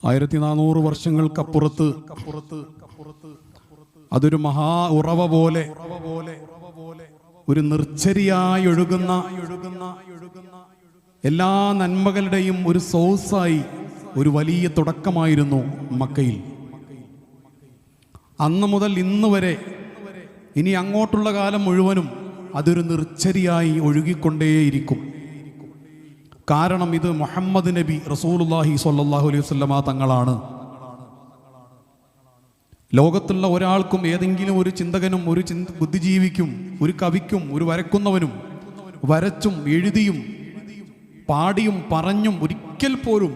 1400 വർഷങ്ങൾക്കപ്പുറത്ത് അതൊരു മഹാ ഉറവ പോലെ ഒരു നിർച്ചരിയായി ഒഴുകുന്ന എല്ലാ നന്മകളുടെയും ഒരു സോഴ്സായി ഒരു വലിയ തുടക്കമായിരുന്നു മക്കയിൽ. അന്ന് മുതൽ ഇന്ന് വരെ ഇനി അങ്ങോട്ടുള്ള കാലം മുഴുവനും അതൊരു നിർച്ചരിയായി ഒഴുകിക്കൊണ്ടേയിരിക്കും. കാരണം ഇത് മുഹമ്മദ് നബി റസൂലുള്ളാഹി സ്വല്ലല്ലാഹു അലൈഹി വസല്ലമ തങ്ങളാണ്. ലോകത്തുള്ള ഒരാൾക്കും ഏതെങ്കിലും ഒരു ചിന്തകനും ഒരു ബുദ്ധിജീവിക്കും ഒരു കവിക്കും ഒരു വരക്കുന്നവനും വരച്ചും എഴുതിയും പാടിയും പറഞ്ഞും ഒരിക്കൽ പോലും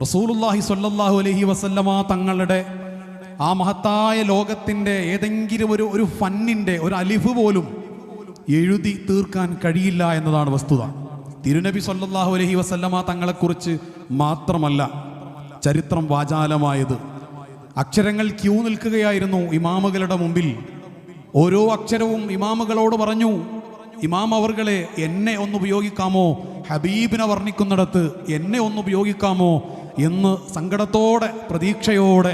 റസൂലുള്ളാഹി സ്വല്ലല്ലാഹു അലൈഹി വസല്ലമ തങ്ങളുടെ ആ മഹത്തായ ലോകത്തിൻ്റെ ഏതെങ്കിലും ഒരു ഫന്നിൻ്റെ ഒരു അലിഫ് പോലും എഴുതി തീർക്കാൻ കഴിയില്ല എന്നതാണ് വസ്തുത. തിരുനബി സ്വല്ലല്ലാഹു അലൈഹി വസല്ലമ തങ്ങളെക്കുറിച്ച് മാത്രമല്ല ചരിത്രം വാചാലമായത്. അക്ഷരങ്ങൾ ക്യൂ നിൽക്കുകയായിരുന്നു ഇമാമുകളുടെ മുമ്പിൽ. ഓരോ അക്ഷരവും ഇമാമുകളോട് പറഞ്ഞു, ഇമാം അവർകളെ എന്നെ ഒന്ന് ഉപയോഗിക്കാമോ, ഹബീബിനെ വർണ്ണിക്കുന്നിടത്ത് എന്നെ ഒന്ന് ഉപയോഗിക്കാമോ എന്ന് സങ്കടത്തോടെ പ്രതീക്ഷയോടെ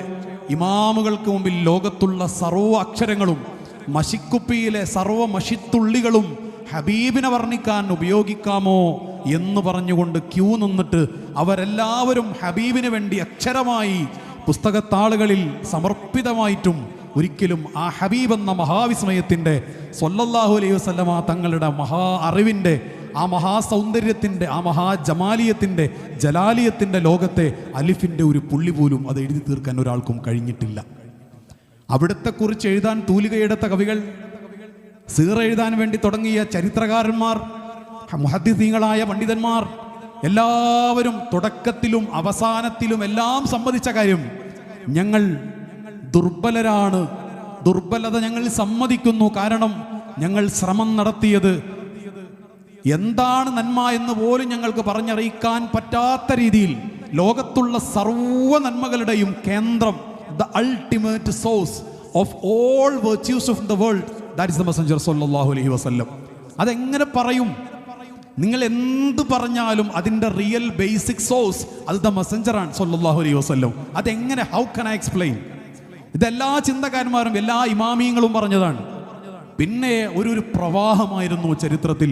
ഇമാമുകൾക്ക് മുമ്പിൽ ലോകത്തുള്ള സർവ്വ അക്ഷരങ്ങളും മഷിക്കുപ്പിയിലെ സർവ്വ മഷിത്തുള്ളികളും ഹബീബിനെ വർണ്ണിക്കാൻ ഉപയോഗിക്കാമോ എന്ന് പറഞ്ഞുകൊണ്ട് ക്യൂ നിന്നിട്ട് അവരെല്ലാവരും ഹബീബിന് വേണ്ടി അക്ഷരമായി പുസ്തകത്താളുകളിൽ സമർപ്പിതമായിട്ടും ഒരിക്കലും ആ ഹബീബ് എന്ന മഹാവിസ്മയത്തിൻ്റെ സ്വല്ലല്ലാഹു അലൈഹി വസല്ലമ തങ്ങളുടെ മഹാ അറിവിൻ്റെ ആ മഹാസൗന്ദര്യത്തിൻ്റെ ആ മഹാജമാലിയത്തിൻ്റെ ജലാലിയത്തിൻ്റെ ലോകത്തെ അലിഫിൻ്റെ ഒരു പുള്ളി പോലും അത് എഴുതി തീർക്കാൻ ഒരാൾക്കും കഴിഞ്ഞിട്ടില്ല. അവിടുത്തെ കുറിച്ച് എഴുതാൻ തൂലികയെടുത്ത കവികൾ, സീറ എഴുതാൻ വേണ്ടി തുടങ്ങിയ ചരിത്രകാരന്മാർ, മുഹദ്ദിസീങ്ങളായ പണ്ഡിതന്മാർ എല്ലാവരും തുടക്കത്തിലും അവസാനത്തിലും എല്ലാം സമ്മതിച്ച കാര്യം, ഞങ്ങൾ ദുർബലരാണ്, ദുർബലത ഞങ്ങൾ സമ്മതിക്കുന്നു. കാരണം ഞങ്ങൾ ശ്രമം നടത്തിയത് എന്താണ് നന്മ എന്ന് പോലും ഞങ്ങൾക്ക് പറഞ്ഞറിയിക്കാൻ പറ്റാത്ത രീതിയിൽ ലോകത്തുള്ള സർവ്വ നന്മകളുടെയും കേന്ദ്രം, the ultimate source of all virtues of the world, that is the messenger sallallahu alaihi wasallam. അതെങ്ങനെ പറയും? നിങ്ങൾ എന്ത് പറഞ്ഞാലും അതിൻ്റെ റിയൽ ബേസിക് സോഴ്സ് അത് ദ മെസ്സഞ്ചറാണ് സല്ലല്ലാഹു അലൈഹി വസല്ലം. അതെങ്ങനെ, ഹൗ കൻ ഐ എക്സ്പ്ലെയിൻ? ഇതെല്ലാ ചിന്തക്കാരന്മാരും എല്ലാ ഇമാമിയങ്ങളും പറഞ്ഞതാണ്. പിന്നെ ഒരു പ്രവാഹമായിരുന്നു ചരിത്രത്തിൽ.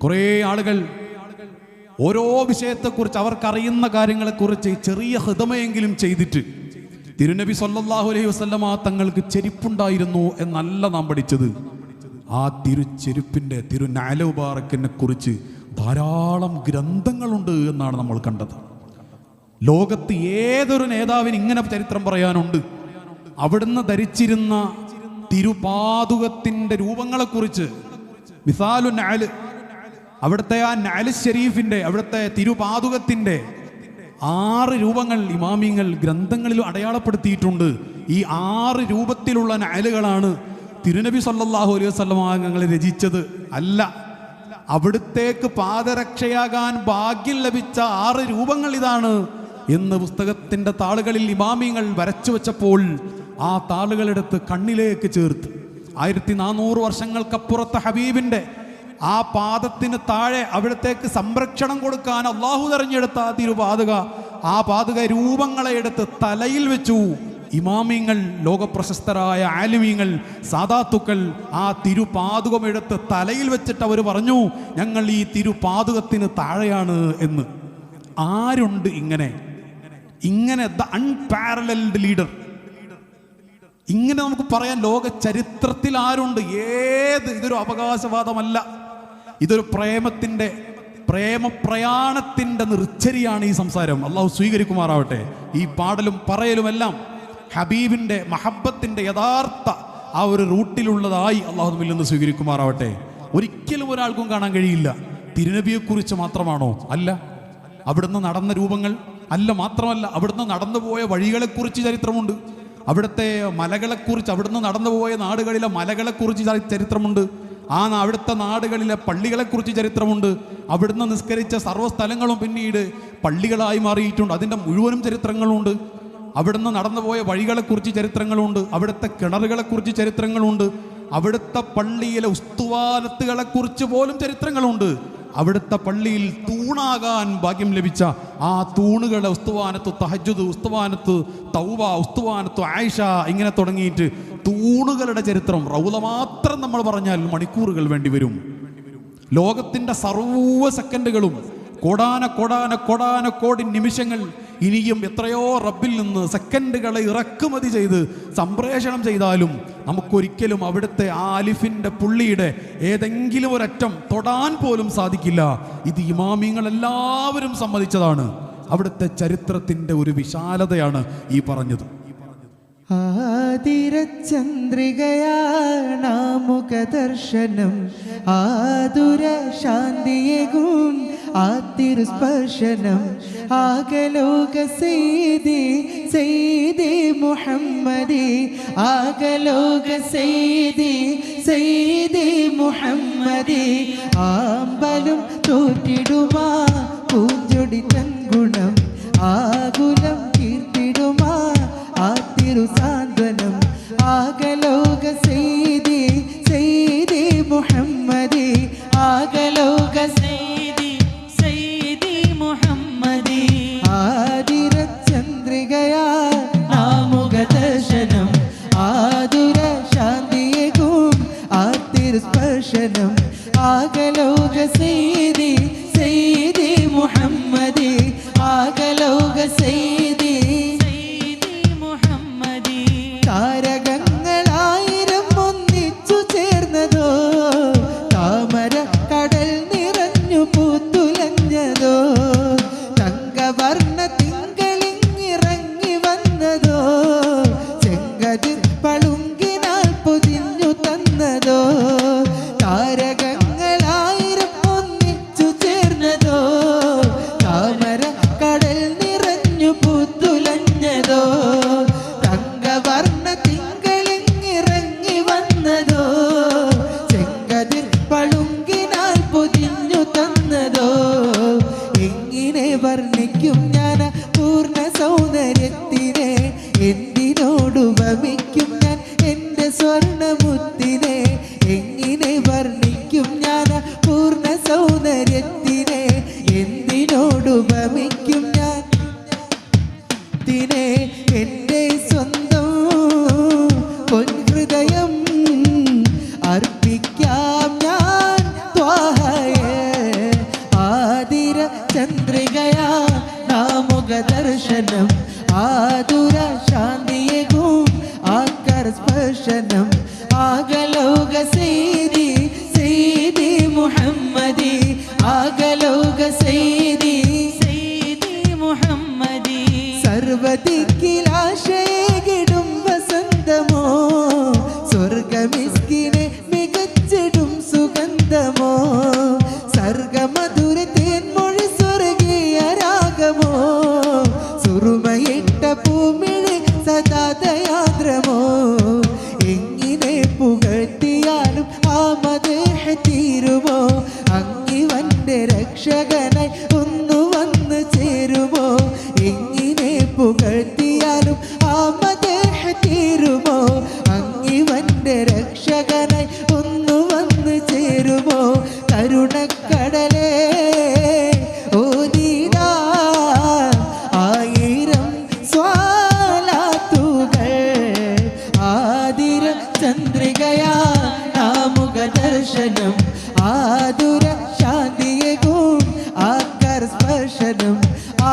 കുറേ ആളുകൾ ഓരോ വിഷയത്തെക്കുറിച്ച് അവർക്കറിയുന്ന കാര്യങ്ങളെക്കുറിച്ച് ചെറിയ ഹിതമയെങ്കിലും ചെയ്തിട്ട്, തിരുനബി സല്ലല്ലാഹു അലൈഹി വസല്ലമ തങ്ങൾക്ക് ചെരുപ്പുണ്ടായിരുന്നു എന്നല്ല നാം പഠിച്ചത്. ആ തിരുച്ചെരുപ്പിൻ്റെ തിരുനഅൽ മുബാറക്കിനെ കുറിച്ച് ധാരാളം ഗ്രന്ഥങ്ങളുണ്ട് എന്നാണ് നമ്മൾ കണ്ടത്. ലോകത്ത് ഏതൊരു നേതാവിന് ഇങ്ങനെ ചരിത്രം പറയാനുണ്ട്. അവിടുന്ന് ധരിച്ചിരുന്ന തിരുപാതുകത്തിൻ്റെ രൂപങ്ങളെക്കുറിച്ച്, മിസാലു നഅൽ, അവിടുത്തെ ആ നഅൽ ഷരീഫിൻ്റെ അവിടുത്തെ തിരുപാതുകത്തിൻ്റെ 6 രൂപങ്ങൾ ഇമാമിങ്ങൾ ഗ്രന്ഥങ്ങളിലും അടയാളപ്പെടുത്തിയിട്ടുണ്ട്. ഈ 6 രൂപത്തിലുള്ള നഅലുകളാണ് തിരുനബി സല്ലല്ലാഹു അലൈഹി വസല്ലം തങ്ങൾ രചിച്ചത് അല്ല. അവിടുത്തേക്ക് പാദരക്ഷയാകാൻ ഭാഗ്യം ലഭിച്ച 6 രൂപങ്ങൾ ഇതാണ് എന്ന് പുസ്തകത്തിൻ്റെ താളുകളിൽ ഇമാമിങ്ങൾ വരച്ചു വെച്ചപ്പോൾ ആ താളുകളെടുത്ത് കണ്ണിലേക്ക് ചേർത്ത് 1400 വർഷങ്ങൾക്കപ്പുറത്തെ ഹബീബിൻ്റെ ആ പാദത്തിന് താഴെ അവിടത്തേക്ക് സംരക്ഷണം കൊടുക്കാൻ അള്ളാഹു തെരഞ്ഞെടുത്ത ആ തിരുപാതുക, ആ പാതുക രൂപങ്ങളെ എടുത്ത് തലയിൽ വെച്ചു. ഇമാമിങ്ങൾ, ലോകപ്രശസ്തരായ ആലിമീങ്ങൾ, സാദാത്തുക്കൾ ആ തിരുപാതുകം എടുത്ത് തലയിൽ വെച്ചിട്ട് അവർ പറഞ്ഞു, ഞങ്ങൾ ഈ തിരുപാതുകത്തിന് താഴെയാണ് എന്ന്. ആരുണ്ട് ഇങ്ങനെ ദ അൺപാരലൽഡ് ലീഡർ? ഇങ്ങനെ നമുക്ക് പറയാൻ ലോക ചരിത്രത്തിൽ ആരുണ്ട്? ഇതൊരു അവകാശവാദമല്ല, ഇതൊരു പ്രേമപ്രയാണത്തിൻ്റെ നിർച്ചരിയാണ് ഈ സംസാരം. അള്ളാഹു സ്വീകരിക്കുമാറാവട്ടെ. ഈ പാടലും പറയലുമെല്ലാം ഹബീബിൻ്റെ മഹബത്തിൻ്റെ യഥാർത്ഥ ആ ഒരു റൂട്ടിലുള്ളതായി അള്ളാഹു നമ്മിൽ നിന്ന് സ്വീകരിക്കുമാറാവട്ടെ. ഒരിക്കലും ഒരാൾക്കും കാണാൻ കഴിയില്ല. തിരുനബിയെക്കുറിച്ച് മാത്രമാണോ? അല്ല. അവിടുന്ന് നടന്ന രൂപങ്ങൾ അല്ല. മാത്രമല്ല, അവിടുന്ന് നടന്നുപോയ വഴികളെക്കുറിച്ച് ചരിത്രമുണ്ട്. അവിടുത്തെ മലകളെക്കുറിച്ച്, അവിടുന്ന് നടന്നുപോയ നാടുകളിലെ മലകളെക്കുറിച്ച് ചരിത്രമുണ്ട്. അവിടുത്തെ നാടുകളിലെ പള്ളികളെക്കുറിച്ച് ചരിത്രമുണ്ട്. അവിടുന്ന് നിസ്കരിച്ച സർവ്വസ്ഥലങ്ങളും പിന്നീട് പള്ളികളായി മാറിയിട്ടുണ്ട്. അതിൻ്റെ മുഴുവനും ചരിത്രങ്ങളുണ്ട്. അവിടുന്ന് നടന്നുപോയ വഴികളെക്കുറിച്ച് ചരിത്രങ്ങളുണ്ട്. അവിടുത്തെ കിണറുകളെക്കുറിച്ച് ചരിത്രങ്ങളുണ്ട്. അവിടുത്തെ പള്ളിയിലെ ഉസ്തുവാനത്തുകളെക്കുറിച്ച് പോലും ചരിത്രങ്ങളുണ്ട്. അവിടുത്തെ പള്ളിയിൽ തൂണാകാൻ ഭാഗ്യം ലഭിച്ച ആ തൂണുകളുടെ ഉസ്തുവാനത്ത് തഹജ്ജുദ്, ഉസ്തുവാനത്ത് തൗബ, ഉസ്തുവാനത്ത് ആയിഷ, ഇങ്ങനെ തുടങ്ങിയിട്ട് തൂണുകളുടെ ചരിത്രം റൗള മാത്രം നമ്മൾ പറഞ്ഞാൽ മണിക്കൂറുകൾ വേണ്ടി വരും. ലോകത്തിൻ്റെ സർവ്വ സെക്കൻഡുകളും കോടാന കോടി നിമിഷങ്ങൾ ഇനിയും എത്രയോ റബ്ബിൽ നിന്ന് സെക്കൻഡുകളെ ഇറക്കുമതി ചെയ്ത് സംപ്രേഷണം ചെയ്താലും നമുക്കൊരിക്കലും അവിടുത്തെ ആ അലിഫിൻ്റെ പുള്ളിയുടെ ഏതെങ്കിലും ഒരറ്റം തൊടാൻ പോലും സാധിക്കില്ല. ഇത് ഇമാമിങ്ങൾ എല്ലാവരും സമ്മതിച്ചതാണ്. അവിടുത്തെ ചരിത്രത്തിൻ്റെ ഒരു വിശാലതയാണ് ഈ പറഞ്ഞത്. ആതിരചന്ദ്രികയാണാമുഖദർശനം ആതുര ശാന്തിയേകും ആതിരുസ്പർശനം ആകലോക സെയ്ദി സെയ്ദി മുഹമ്മദി ആകലോക സെയ്ദി സെയ്ദി മുഹമ്മദി ആമ്പലും തോറ്റിടുമാ പൂഞ്ചൊടി തൻഗുണം ആകുലം കീർത്തിടുമാ ആതിരുസാന്ത്വനം ആകലോക സെയ്ദി സെയ്ദി മുഹമ്മദി ആകലോക സെയ്ദി സെയ്ദി മുഹമ്മദി ആതിരചന്ദ്രികയാ നാമുഖദർശനം ആതുര ശാന്തിയേകും ആതിരുസ്പർശനം ആകലോക സെയ്ദി സെയ്ദി മുഹമ്മദി ആകലോക സെയ്ദി താരകങ്ങളായിരം ഒന്നിച്ചു ചേർന്നതോ താമര കടൽ നിറഞ്ഞു പൂത്തുലഞ്ഞതോ തങ്കവർണ്ണ തിങ്കളിങ്ങിറങ്ങി വന്നതോ ചെങ്കതിർ പളുങ്കിനാൽ പൊതിഞ്ഞു തന്നതോ താരകങ്ങളായിരം ഒന്നിച്ചു ചേർന്നതോ താമര കടൽ നിറഞ്ഞു പൂത്തുലഞ്ഞതോ വർണ്ണ തിങ്കളിങ്ങിറങ്ങി വന്നതോ ചെങ്കതിർ പളുങ്കിനാൽ പൊതിഞ്ഞു തന്നതോ എങ്ങനെ വർണ്ണിക്കും ഞാൻ പൂർണ്ണ സൗന്ദര്യത്തിനെ എന്തിനോടുപമിക്കും ഞാൻ എൻ്റെ സ്വർണ്ണമുത്തിനെ എങ്ങനെ വർണ്ണിക്കും ഞാൻ പൂർണ്ണ സൗന്ദര്യത്തിനെ എന്തിനോടുപമിക്കും ഞാൻ എൻ്റെ സ്വന്തം പൊൻഹൃദയം അർപ്പിക്കാം ഞാൻ ത്വാഹയെ ആതിര ചന്ദ്രികയാ നാമുഖദർശനം ആതുര ശാന്തിയേകും ആകരസ്പർശനം ആകലോക സെയ്ദി സെയ്ദി മുഹമ്മദി ആകലോക സെയ്ദി സെയ്ദി മുഹമ്മദി സർവദിക്കിലാശയേകിടും വസന്തമോ സ്വർഗമിസ്കിനെ മികച്ചിടും സുഗന്ധമോ സർഗമധുര തേൻമൊഴി സ്വർഗീയ രാഗമോ സുറുമയിട്ട പൂമിഴി സദാ ദയാദ്രമോ എങ്ങനെ പുകഴ്ത്തിയാലും ആ മദേഹ തീരുമോ അങ്ങിവന്റെ രക്ഷകനായി ഒന്നു വന്ന് ചേരുമോ എങ്ങനെ പുകഴ്ത്തിയാലും ആ മദേഹ തീരുമോ അങ്ങിവന്റെ രക്ഷകനായി ഒന്നു വന്ന് ചേരുമോ കരുണക്കടലേ ഓതിടാ ആയിരം സ്വാലാത്തുകൾ ആതിര ചന്ദ്രികയാ നാമുഖദർശനം ആതുര ശാന്തിയേകും ആകരസ്പർശനം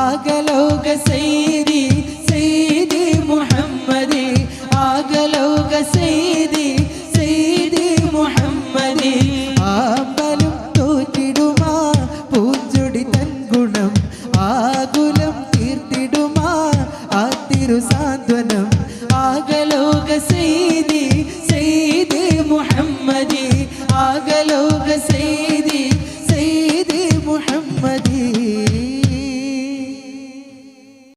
ആകലോക സെയ്ദി സെയ്ദി മുഹമ്മദി ആകലോക സെയ്ദി സെയ്ദി മുഹമ്മദി ആമ്പലും തോറ്റിടുമാ പൂഞ്ചൊടി തൻഗുണം ആകുലം തീർത്തിടുമാ ആതിരു